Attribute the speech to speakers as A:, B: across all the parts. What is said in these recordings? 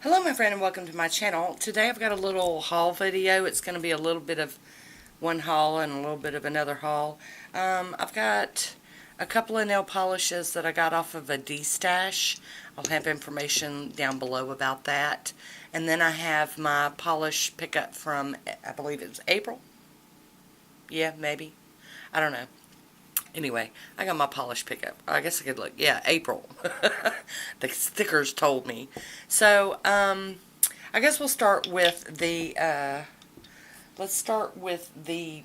A: Hello my friend and welcome to my channel. Today I've got a little haul video. It's going to be a little bit of one haul and a little bit of another haul. I've got a couple of nail polishes that I got off of a DeStash. I'll have information down below about that. And then I have my polish pickup from, I believe it was April? Yeah, maybe. I don't know. Anyway, I got my polish pickup. I guess I could look. Yeah, April. The stickers told me. So, I guess we'll start with the, let's start with the,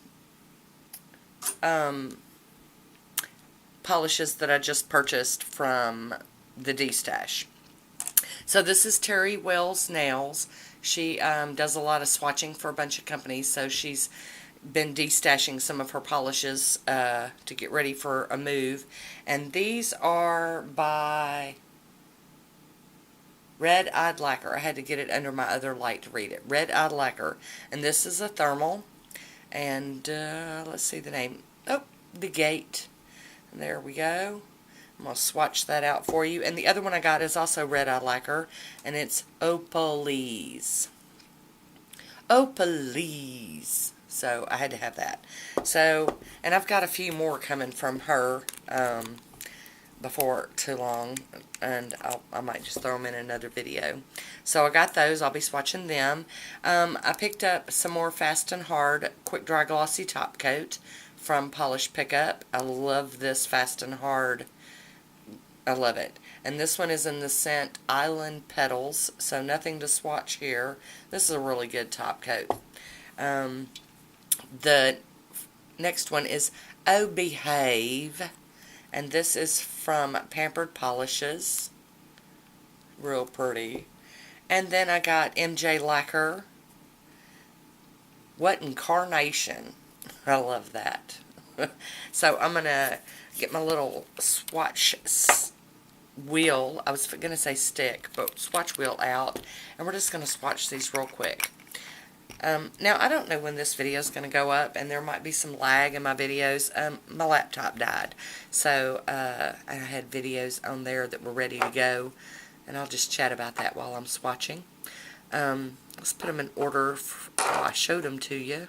A: polishes that I just purchased from the DeStash. So this is Teri Wells Nails. She, does a lot of swatching for a bunch of companies, so she's been destashing some of her polishes to get ready for a move. And these are by Red Eyed Lacquer. I had to get it under my other light to read it. Red Eyed Lacquer. And this is a thermal. And let's see the name. Oh, the Gate. And there we go. I'm going to swatch that out for you. And the other one I got is also Red Eyed Lacquer. And it's Opalese. Opalese. So I had to have that. So, and I've got a few more coming from her before too long, and I might just throw them in another video. So I got those. I'll be swatching them. I picked up some more Fast and Hard Quick Dry Glossy Top Coat from Polish Pickup. I love this Fast and Hard. I love it. And this one is in the scent Island Petals, so nothing to swatch here. This is a really good top coat. The next one is Oh Behave, and this is from Pampered Polishes. Real pretty. And then I got MJ Lacquer. What Incarnation. I love that. So I'm going to get my little swatch wheel. I was going to say stick, but swatch wheel out. And we're just going to swatch these real quick. Now, I don't know when this video is going to go up, and there might be some lag in my videos. My laptop died, so I had videos on there that were ready to go, and I'll just chat about that while I'm swatching. Let's put them in order. I showed them to you.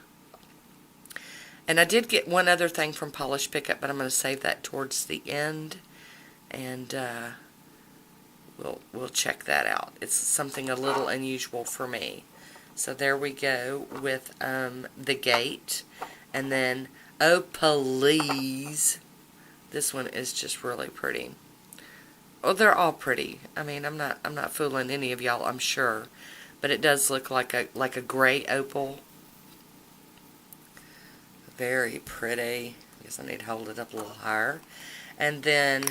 A: And I did get one other thing from Polish Pickup, but I'm going to save that towards the end, and we'll check that out. It's something a little unusual for me. So there we go with the Gate, and then Oh Please. This one is just really pretty. Oh, they're all pretty. I mean, I'm not fooling any of y'all, I'm sure, but it does look like a gray opal. Very pretty. I guess I need to hold it up a little higher. And then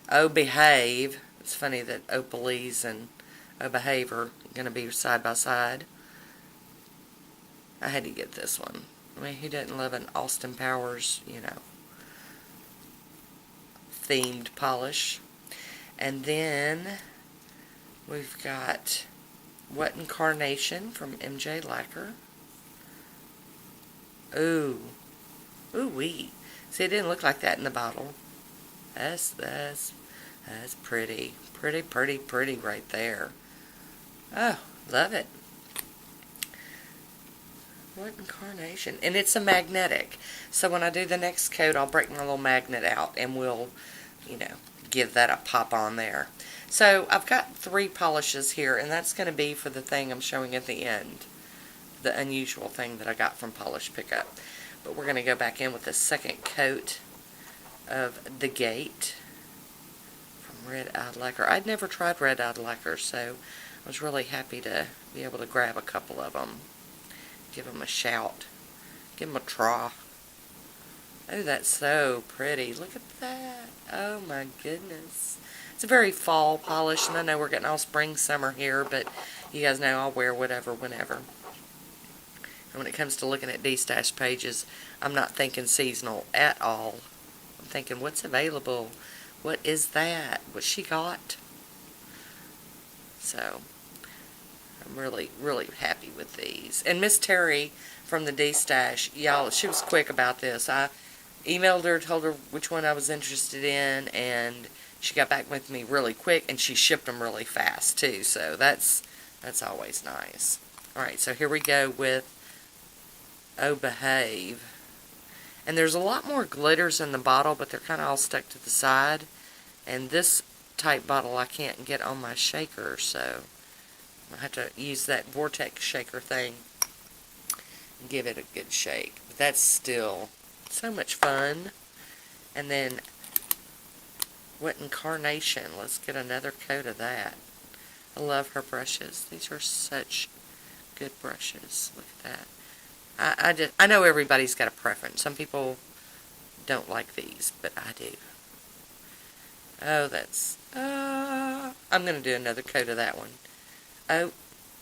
A: Oh Behave. It's funny that Opalese and Oh Behave are going to be side by side. I had to get this one. I mean, who doesn't love an Austin Powers, you know, themed polish? And then we've got What Incarnation from MJ Lacquer. Ooh. Ooh-wee. See, it didn't look like that in the bottle. That's pretty. Pretty, pretty, pretty right there. Oh, love it. What Incarnation. And it's a magnetic. So when I do the next coat, I'll break my little magnet out and we'll, you know, give that a pop on there. So I've got 3 polishes here, and that's going to be for the thing I'm showing at the end. The unusual thing that I got from Polish Pickup. But we're going to go back in with the second coat of the Gate from Red Eyed Lacquer. I'd never tried Red Eyed Lacquer, so I was really happy to be able to grab a couple of them. Give them a shout. Give them a try. Oh, that's so pretty. Look at that. Oh, my goodness. It's a very fall polish, and I know we're getting all spring, summer here, but you guys know I'll wear whatever, whenever. And when it comes to looking at DeStash pages, I'm not thinking seasonal at all. I'm thinking, what's available? What is that? What she got? So I'm really, really happy with these. And Miss Teri from the DeStash, y'all, she was quick about this. I emailed her, told her which one I was interested in, and she got back with me really quick, and she shipped them really fast too, so that's always nice. Alright, so here we go with Oh Behave. And there's a lot more glitters in the bottle, but they're kind of all stuck to the side. And this type bottle I can't get on my shaker, so I have to use that vortex shaker thing and give it a good shake. But that's still so much fun. And then, what in Carnation? Let's get another coat of that. I love her brushes. These are such good brushes. Look at that. I know everybody's got a preference. Some people don't like these, but I do. Oh, that's... I'm going to do another coat of that one. Oh,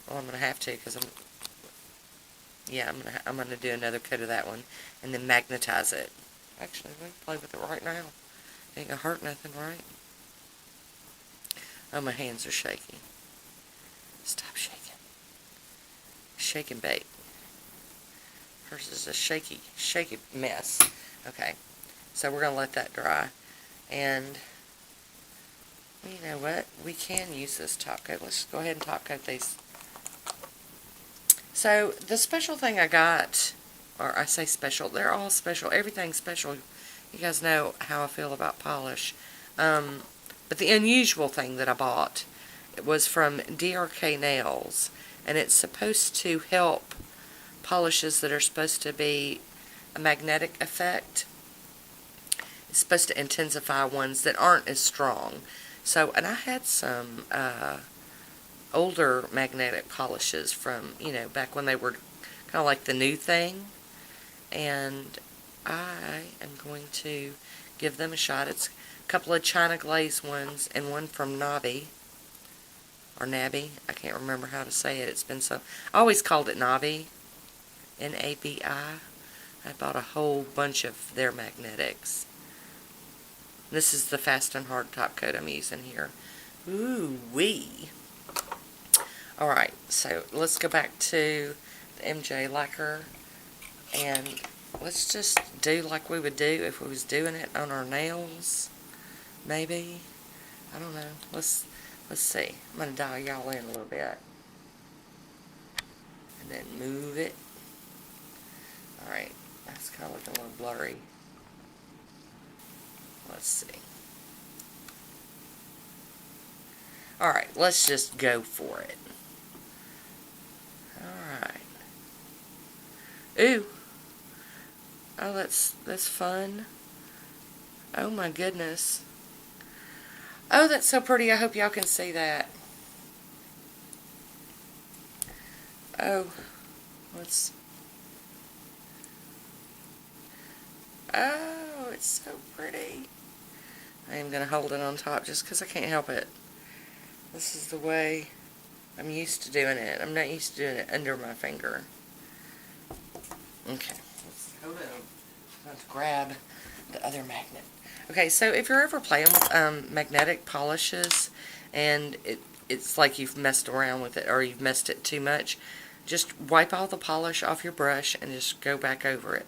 A: well, I'm going to have to, because I'm going to do another coat of that one, and then magnetize it. Actually, we can play with it right now. Ain't going to hurt nothing, right? Oh, my hands are shaky. Stop shaking. Shake and bake. Hers is a shaky mess. Okay, so we're going to let that dry. And, you know what? We can use this top coat. Let's go ahead and top coat these. So, the special thing I got, or I say special, they're all special. Everything's special. You guys know how I feel about polish. But the unusual thing that I bought, it was from DRK Nails. And it's supposed to help polishes that are supposed to be a magnetic effect. It's supposed to intensify ones that aren't as strong. So, and I had some older magnetic polishes from, you know, back when they were kind of like the new thing. And I am going to give them a shot. It's a couple of China Glaze ones and one from Nabi. Or Nabi. I can't remember how to say it. It's been so... I always called it Nabi. N-A-B-I. I bought a whole bunch of their magnetics. This is the Fast and Hard top coat I'm using here. Ooh-wee. Alright, so let's go back to the MJ lacquer. And let's just do like we would do if we was doing it on our nails. Maybe. I don't know. Let's see. I'm going to dial y'all in a little bit. And then move it. Alright. That's kind of looking a little blurry. Let's see. Alright. Let's just go for it. Alright. Ooh. Oh, that's fun. Oh my goodness. Oh, that's so pretty. I hope y'all can see that. Oh, let's... Oh, it's so pretty. I am going to hold it on top just because I can't help it. This is the way I'm used to doing it. I'm not used to doing it under my finger. Okay. Hold on. Let's grab the other magnet. Okay, so if you're ever playing with magnetic polishes and it's like you've messed around with it or you've messed it too much, just wipe all the polish off your brush and just go back over it.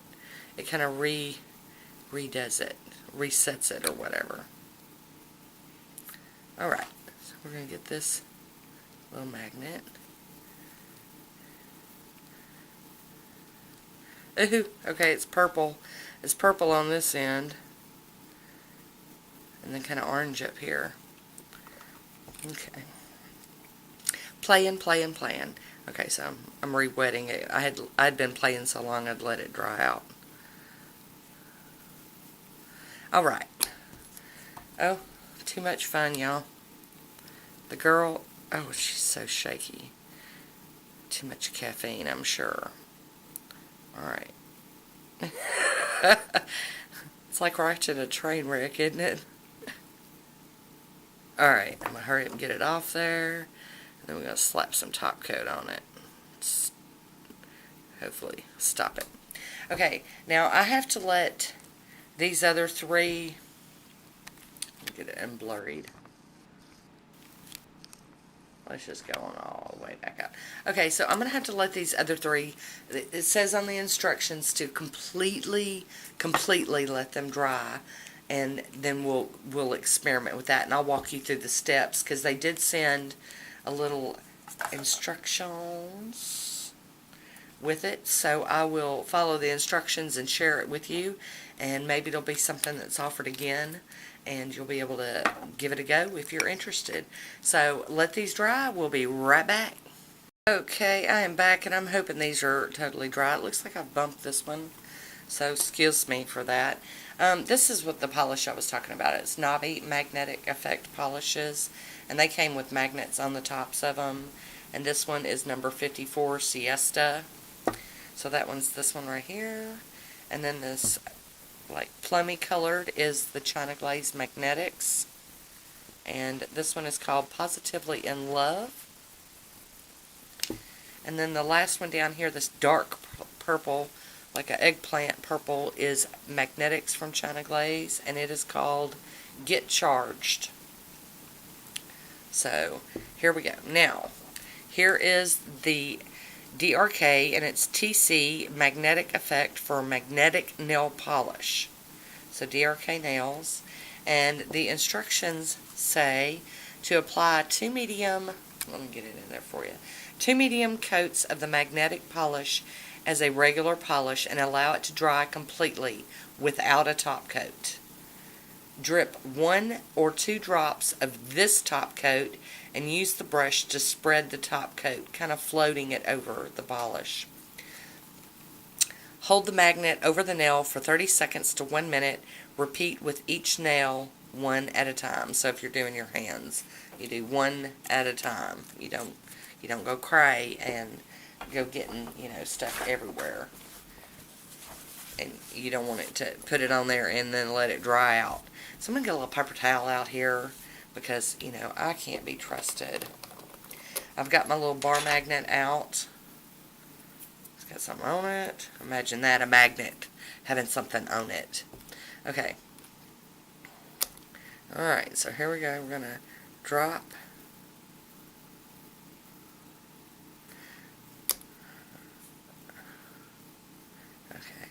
A: It kind of redoes it, resets it or whatever. Alright, so we're going to get this little magnet. Ooh, okay, it's purple. It's purple on this end. And then kind of orange up here. Okay. Playing. Okay, so I'm re-wetting it. I'd been playing so long I'd let it dry out. Alright. Oh, too much fun, y'all. The girl, oh, she's so shaky. Too much caffeine, I'm sure. Alright. It's like watching a train wreck, isn't it? Alright, I'm going to hurry up and get it off there. And then we're going to slap some top coat on it. Hopefully stop it. Okay, now I have to let these other three... Get it unblurred. Let's just go on all the way back up. Okay, so I'm going to have to let these other three... It says on the instructions to completely let them dry. and then we'll experiment with that, and I'll walk you through the steps, because they did send a little instructions with it, so I will follow the instructions and share it with you, and maybe it'll be something that's offered again, and you'll be able to give it a go if you're interested. So let these dry. We'll be right back. Okay, I am back, and I'm hoping these are totally dry. It looks like I've bumped this one, so excuse me for that. This is what the polish I was talking about. It's knobby magnetic effect polishes, and they came with magnets on the tops of them. And this one is number 54, Siesta. So that one's this one right here. And then this like plummy colored is the China Glaze Magnetics. And this one is called Positively in Love. And then the last one down here, this dark purple, like an eggplant purple, is Magnetics from China Glaze, and it is called Get Charged. So here we go. Now, here is the DRK, and it's TC Magnetic Effect for Magnetic Nail Polish. So DRK Nails. And the instructions say to apply 2 medium, let me get it in there for you, 2 medium coats of the magnetic polish as a regular polish and allow it to dry completely without a top coat. Drip 1 or 2 drops of this top coat and use the brush to spread the top coat, kind of floating it over the polish. Hold the magnet over the nail for 30 seconds to 1 minute. Repeat with each nail one at a time. So if you're doing your hands, you do one at a time. You don't go cray and go getting, stuff everywhere. And you don't want it to put it on there and then let it dry out. So I'm going to get a little paper towel out here because, I can't be trusted. I've got my little bar magnet out. It's got something on it. Imagine that, a magnet having something on it. Okay. Alright, so here we go. We're going to drop. Okay.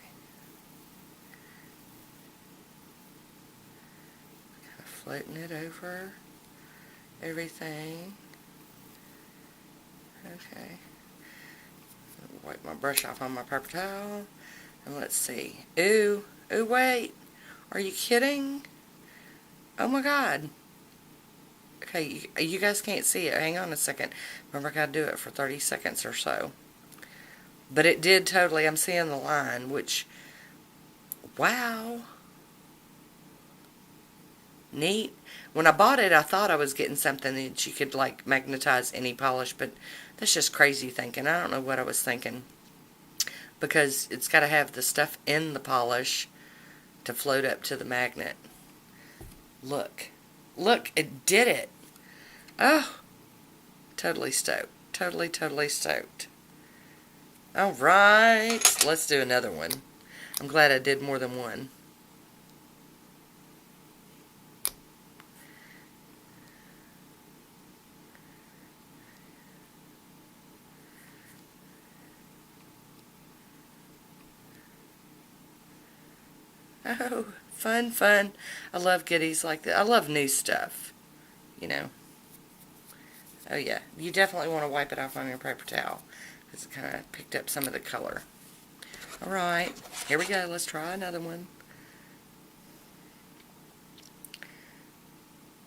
A: Kind of floating it over everything. Okay. Wipe my brush off on my paper towel. And let's see. Ooh, wait. Are you kidding? Oh my God. Okay, you guys can't see it. Hang on a second. Remember, I gotta do it for 30 seconds or so. But it did totally. I'm seeing the line, which, wow. Neat. When I bought it, I thought I was getting something that you could, like, magnetize any polish, but that's just crazy thinking. I don't know what I was thinking. Because it's got to have the stuff in the polish to float up to the magnet. Look. Look, it did it. Oh, totally stoked. Totally stoked. Alright, let's do another one. I'm glad I did more than one. Oh, fun. I love goodies like that. I love new stuff, Oh yeah, you definitely want to wipe it off on your paper towel because it kind of picked up some of the color. Alright, here we go. Let's try another one.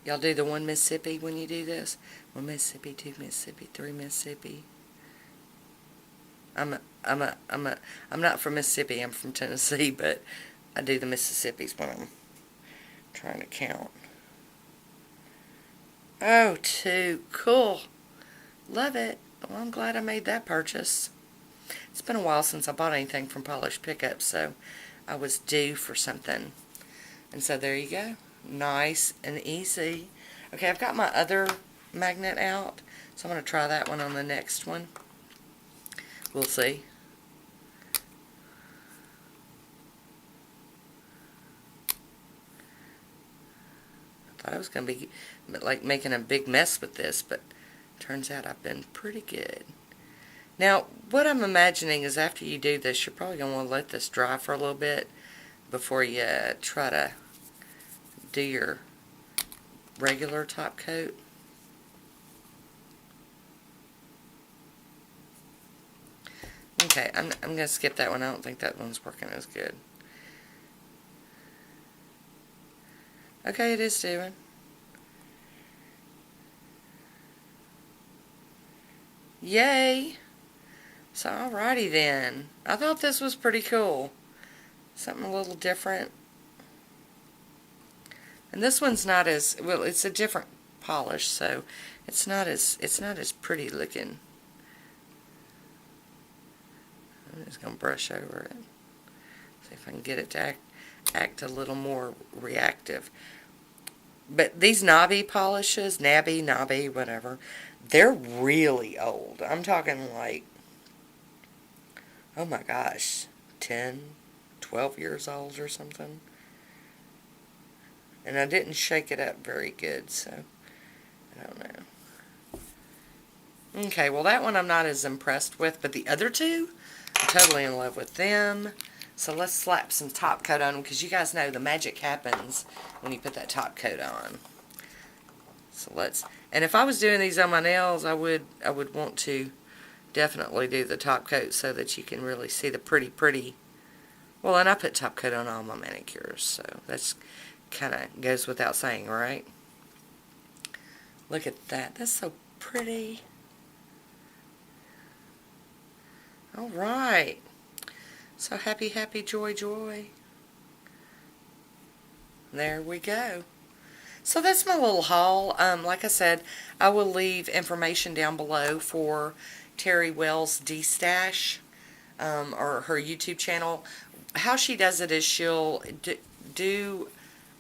A: Y'all do the 1 Mississippi when you do this? 1 Mississippi, 2 Mississippi, 3 Mississippi. I'm not from Mississippi. I'm from Tennessee, but I do the Mississippis when I'm trying to count. Oh, 2. Cool. Love it. Well, I'm glad I made that purchase. It's been a while since I bought anything from Polish Pickup, so I was due for something. And so there you go. Nice and easy. Okay, I've got my other magnet out, so I'm going to try that one on the next one. We'll see. I thought I was going to be like making a big mess with this, but turns out I've been pretty good. Now, what I'm imagining is after you do this, you're probably going to want to let this dry for a little bit before you try to do your regular top coat. Okay, I'm going to skip that one. I don't think that one's working as good. Okay, it is doing. Yay! So, alrighty then. I thought this was pretty cool. Something a little different. And this one's not as, well, it's a different polish, so it's not as pretty looking. I'm just going to brush over it. See if I can get it to act a little more reactive. But these knobby polishes, knobby, whatever, they're really old. I'm talking like, oh my gosh, 10, 12 years old or something. And I didn't shake it up very good, so I don't know. Okay, well that one I'm not as impressed with, but the other two, I'm totally in love with them. So let's slap some top coat on them, because you guys know the magic happens when you put that top coat on. So let's, and if I was doing these on my nails, I would want to definitely do the top coat so that you can really see the pretty. Well, and I put top coat on all my manicures, so that's kind of goes without saying, right? Look at that. That's so pretty. All right. So happy, joy. There we go. So that's my little haul. Like I said, I will leave information down below for Teri Wells DeStash, or her YouTube channel. How she does it is she'll do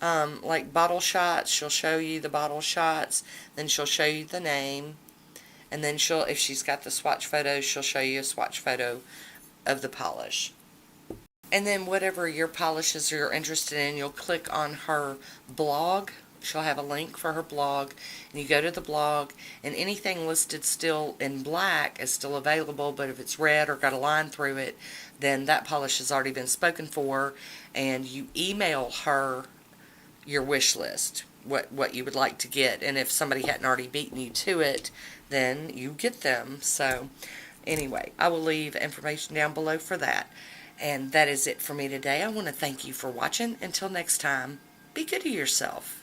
A: like bottle shots. She'll show you the bottle shots, then she'll show you the name, and then if she's got the swatch photos, she'll show you a swatch photo of the polish. And then whatever your polishes you're interested in, you'll click on her blog. She'll have a link for her blog, and you go to the blog, and anything listed still in black is still available, but if it's red or got a line through it, then that polish has already been spoken for, and you email her your wish list, what you would like to get, and if somebody hadn't already beaten you to it, then you get them. So anyway, I will leave information down below for that. And that is it for me today. I want to thank you for watching. Until next time, be good to yourself.